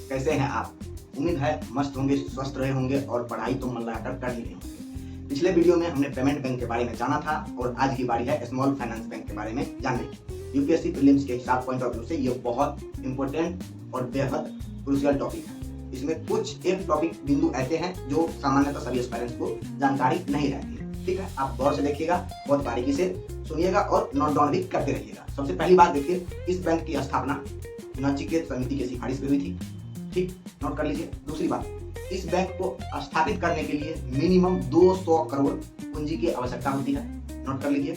कैसे हैं आप? उम्मीद है मस्त होंगे, स्वस्थ रहे होंगे और पढ़ाई तो मन लगाकर कर ही रहे होंगे। पिछले वीडियो में हमने पेमेंट बैंक के बारे में जाना था और आज की बारी है स्मॉल फाइनेंस बैंक के बारे में जानने की। यूपीएससी प्रीलिम्स के हिसाब पॉइंट ऑफ व्यू से ये बहुत इंपॉर्टेंट और बेहद क्रूशियल टॉपिक है। इसमें कुछ एक टॉपिक बिंदु ऐसे हैं जो सामान्यतः सभी एस्पायरेंट्स को जानकारी नहीं रहती है। ठीक है, आप गौर से देखिएगा, बहुत बारीकी से सुनिएगा और नोट डाउन भी करते रहिएगा। सबसे पहली बात देखिए, इस बैंक की स्थापना नचिकेत समिति की सिफारिश पे हुई थी। ठीक, नोट कर लीजिए। दूसरी बात, इस बैंक को स्थापित करने के लिए मिनिमम 200 करोड़ पूंजी की आवश्यकता होती है। नोट कर लीजिए।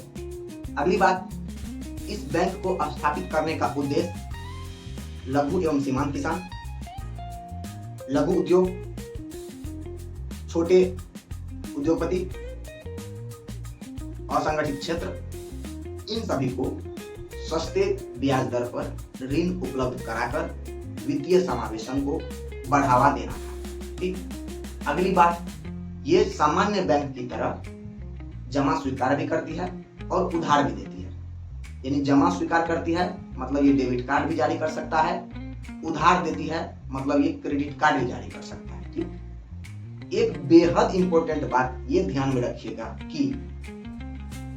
अगली बात, इस बैंक को स्थापित करने का उद्देश्य लघु एवं सीमांत किसान, लघु उद्योग, छोटे उद्योगपति, असंगठित क्षेत्र, इन सभी को सस्ते ब्याज दर पर ऋण उपलब्ध कराकर वित्तीय समावेशन को बढ़ावा देना था। ठीक, अगली बात, ये सामान्य बैंक की तरह जमा स्वीकार भी करती है और उधार भी देती है। यानी जमा स्वीकार करती है मतलब ये डेबिट कार्ड भी जारी कर सकता है, उधार देती है मतलब ये क्रेडिट कार्ड भी जारी कर सकता है। ठीक, एक बेहद इंपॉर्टेंट बात ये ध्यान में रखिएगा कि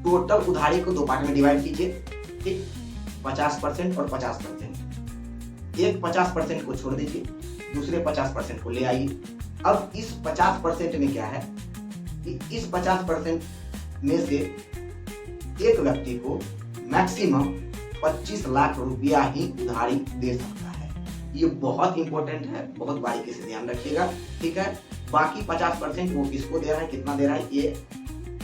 टोटल उधारी को दो पार्ट में डिवाइड कीजिए। ठीक, 50% और 50%। एक 50% को छोड़ दीजिए, दूसरे 50% को ले आइए। अब इस 50% में क्या है कि इस 50% में से एक व्यक्ति को मैक्सिमम 25 लाख रुपया ही उधारी दे सकता है। ये बहुत इंपॉर्टेंट है, बहुत बारीकी से ध्यान रखिएगा। ठीक है, बाकी 50% वो किसको दे रहा है, कितना दे रहा है, ये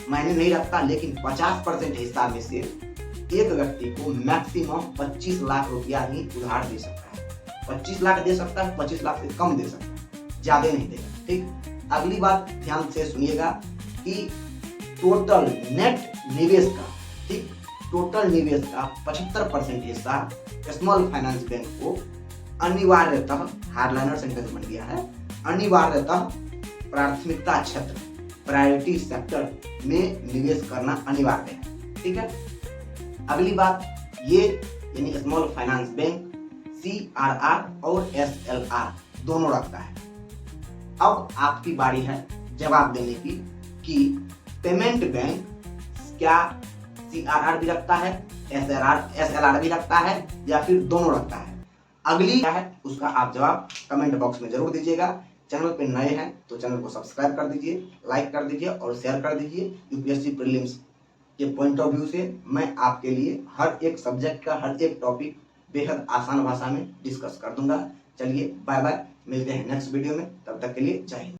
मायने नहीं रखता, लेकिन 50% हिस्सा में से एक व्यक्ति को मैक्सिमम 25 लाख रुपया ही उधार दे सकता है। 25 लाख दे सकता है, 25 लाख से कम दे सकता है, ज्यादा नहीं देगा। ठीक, अगली बात ध्यान से सुनिएगा कि टोटल नेट निवेश का, ठीक, टोटल निवेश का 75% हिस्सा स्मॉल फाइनेंस बैंक को अनिवार्यतः, हार्डलाइनर सेंटेंस बन गया है, अनिवार्यतः प्राथमिकता क्षेत्र, प्रायोरिटी सेक्टर में निवेश करना अनिवार्य है। ठीक है, अगली बात, ये यानी स्मॉल फाइनेंस बैंक CRR और SLR दोनों रखता है। अब आपकी बारी है जवाब देने की कि पेमेंट बैंक क्या CRR भी रखता है, SLR भी रखता है या फिर दोनों रखता है। अगली क्या है उसका आप जवाब कमेंट बॉक्स में जरूर दीजिएगा। चैनल पे नए हैं तो चैनल को सब्सक्राइब कर दीजिए, लाइक कर दीजिए और शेयर कर दीजिए। यूपीएससी प्रीलिम्स के पॉइंट ऑफ व्यू से मैं आपके लिए हर एक सब्जेक्ट का हर एक टॉपिक बेहद आसान भाषा में डिस्कस कर दूंगा। चलिए बाय बाय, मिलते हैं नेक्स्ट वीडियो में, तब तक के लिए जय हिंद।